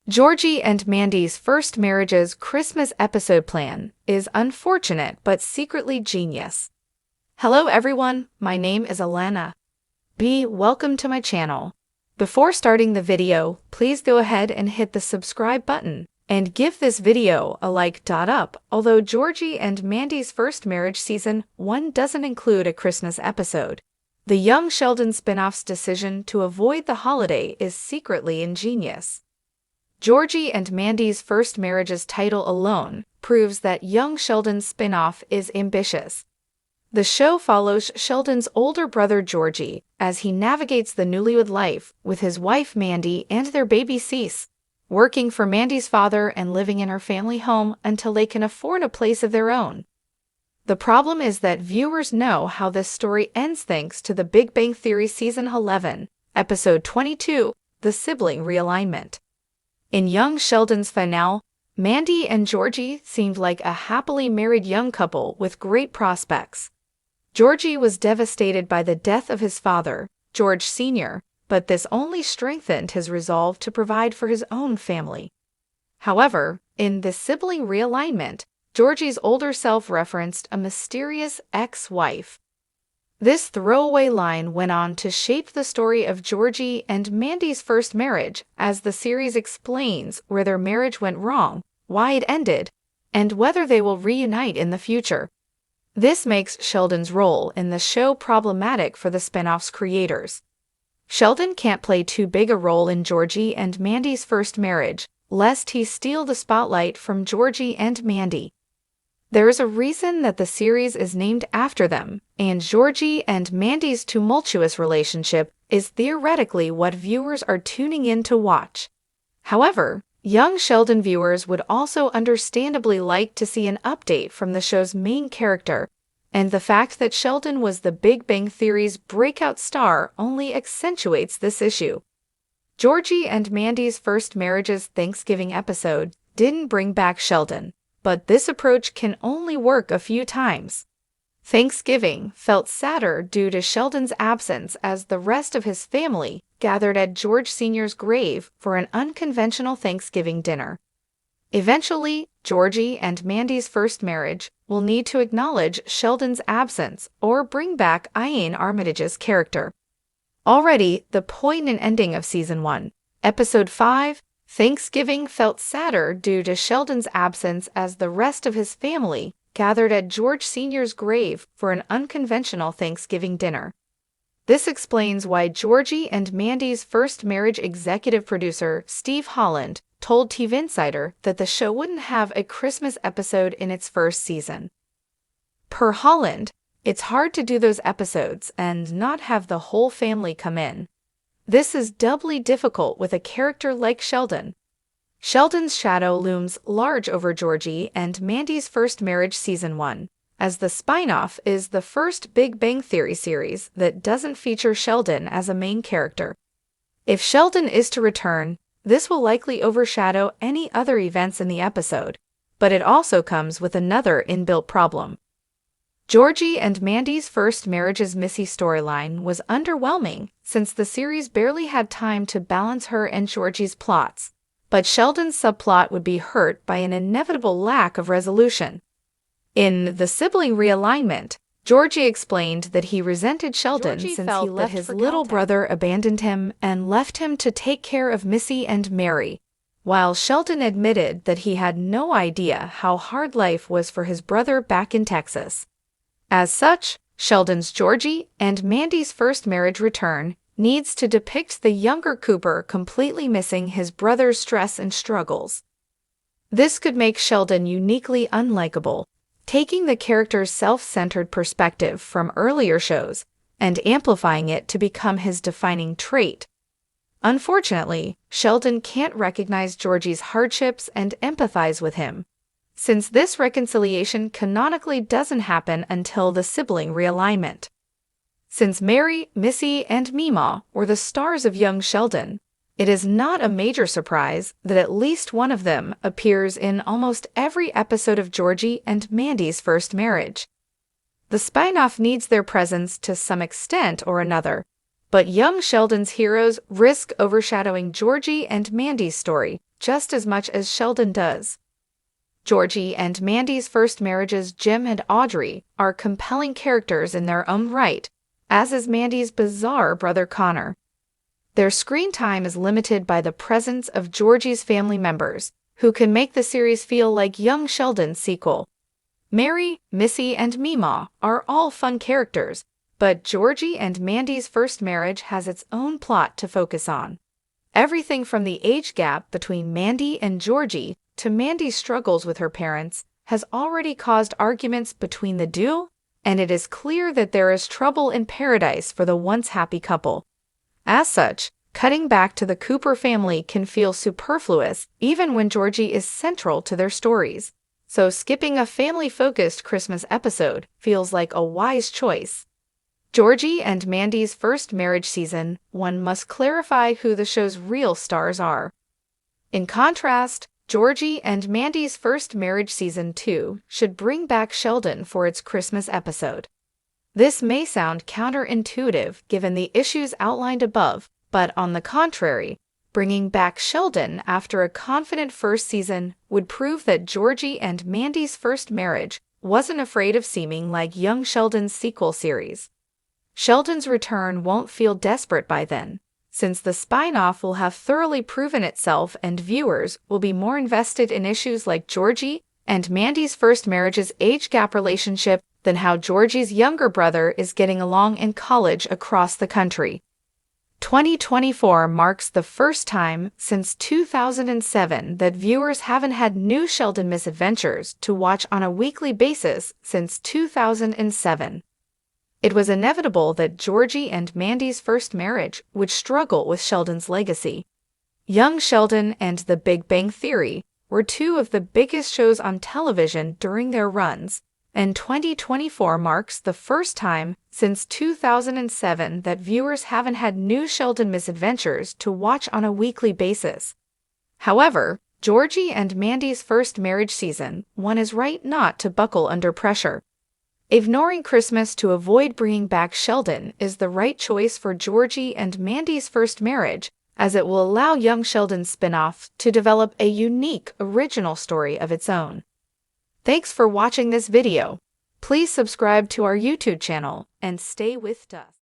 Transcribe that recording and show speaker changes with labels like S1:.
S1: Georgie and Mandy's first marriage's Christmas episode plan is unfortunate but secretly genius. Hello everyone, my name is Alana. Welcome to my channel. Before starting the video, please go ahead and hit the subscribe button and give this video a like. Although Georgie and Mandy's first marriage season 1 doesn't include a Christmas episode, the young Sheldon spin-off's decision to avoid the holiday is secretly ingenious. Georgie and Mandy's first marriage's title alone proves that young Sheldon's spin-off is ambitious. The show follows Sheldon's older brother Georgie as he navigates the newlywed life with his wife Mandy and their baby Cease, working for Mandy's father and living in her family home until they can afford a place of their own. The problem is that viewers know how this story ends thanks to The Big Bang Theory Season 11, Episode 22, The Sibling Realignment. In young Sheldon's finale, Mandy and Georgie seemed like a happily married young couple with great prospects. Georgie was devastated by the death of his father, George Sr., but this only strengthened his resolve to provide for his own family. However, in The Sibling Realignment, Georgie's older self referenced a mysterious ex-wife. This throwaway line went on to shape the story of Georgie and Mandy's first marriage, as the series explains where their marriage went wrong, why it ended, and whether they will reunite in the future. This makes Sheldon's role in the show problematic for the spin-off's creators. Sheldon can't play too big a role in Georgie and Mandy's first marriage, lest he steal the spotlight from Georgie and Mandy. There is a reason that the series is named after them, and Georgie and Mandy's tumultuous relationship is theoretically what viewers are tuning in to watch. However, young Sheldon viewers would also understandably like to see an update from the show's main character, and the fact that Sheldon was The Big Bang Theory's breakout star only accentuates this issue. Georgie and Mandy's first marriage's Thanksgiving episode didn't bring back Sheldon, but this approach can only work a few times. Thanksgiving felt sadder due to Sheldon's absence as the rest of his family gathered at George Sr.'s grave for an unconventional Thanksgiving dinner. Eventually, Georgie and Mandy's first marriage will need to acknowledge Sheldon's absence or bring back Ian Armitage's character. Already, the poignant ending of Season 1, Episode 5, Thanksgiving felt sadder due to Sheldon's absence as the rest of his family gathered at George Sr.'s grave for an unconventional Thanksgiving dinner. This explains why Georgie and Mandy's first marriage executive producer Steve Holland told TV Insider that the show wouldn't have a Christmas episode in its first season. Per Holland, it's hard to do those episodes and not have the whole family come in. This is doubly difficult with a character like Sheldon. Sheldon's shadow looms large over Georgie and Mandy's first marriage Season 1, as the spin-off is the first Big Bang Theory series that doesn't feature Sheldon as a main character. If Sheldon is to return, this will likely overshadow any other events in the episode, but it also comes with another inbuilt problem. Georgie and Mandy's first marriage's Missy storyline was underwhelming since the series barely had time to balance her and Georgie's plots, but Sheldon's subplot would be hurt by an inevitable lack of resolution. In The Sibling Realignment, Georgie explained that he resented Sheldon since he left his little brother abandoned him and left him to take care of Missy and Mary, while Sheldon admitted that he had no idea how hard life was for his brother back in Texas. As such, Sheldon's Georgie and Mandy's first marriage return needs to depict the younger Cooper completely missing his brother's stress and struggles. This could make Sheldon uniquely unlikable, taking the character's self-centered perspective from earlier shows and amplifying it to become his defining trait. Unfortunately, Sheldon can't recognize Georgie's hardships and empathize with him, since this reconciliation canonically doesn't happen until The Sibling Realignment. Since Mary, Missy, and Meemaw were the stars of young Sheldon, it is not a major surprise that at least one of them appears in almost every episode of Georgie and Mandy's first marriage. The spin-off needs their presence to some extent or another, but young Sheldon's heroes risk overshadowing Georgie and Mandy's story just as much as Sheldon does. Georgie and Mandy's first marriages, Jim and Audrey, are compelling characters in their own right, as is Mandy's bizarre brother Connor. Their screen time is limited by the presence of Georgie's family members, who can make the series feel like young Sheldon's sequel. Mary, Missy, and Meemaw are all fun characters, but Georgie and Mandy's first marriage has its own plot to focus on. Everything from the age gap between Mandy and Georgie to Mandy's struggles with her parents has already caused arguments between the duo, and it is clear that there is trouble in paradise for the once happy couple. As such, cutting back to the Cooper family can feel superfluous even when Georgie is central to their stories. So skipping a family-focused Christmas episode feels like a wise choice. Georgie and Mandy's first marriage season, one must clarify who the show's real stars are. In contrast, Georgie and Mandy's first marriage season 2 should bring back Sheldon for its Christmas episode. This may sound counterintuitive given the issues outlined above, but on the contrary, bringing back Sheldon after a confident first season would prove that Georgie and Mandy's first marriage wasn't afraid of seeming like young Sheldon's sequel series. Sheldon's return won't feel desperate by then, since the spin-off will have thoroughly proven itself and viewers will be more invested in issues like Georgie and Mandy's first marriage's age gap relationship than how Georgie's younger brother is getting along in college across the country. 2024 marks the first time since 2007 that viewers haven't had new Sheldon misadventures to watch on a weekly basis since 2007. It was inevitable that Georgie and Mandy's first marriage would struggle with Sheldon's legacy. Young Sheldon and The Big Bang Theory were two of the biggest shows on television during their runs, and 2024 marks the first time since 2007 that viewers haven't had new Sheldon misadventures to watch on a weekly basis. However, Georgie and Mandy's first marriage season, one is right not to buckle under pressure. Ignoring Christmas to avoid bringing back Sheldon is the right choice for Georgie and Mandy's first marriage, as it will allow young Sheldon's spin-off to develop a unique, original story of its own. Thanks for watching this video. Please subscribe to our YouTube channel and stay with us.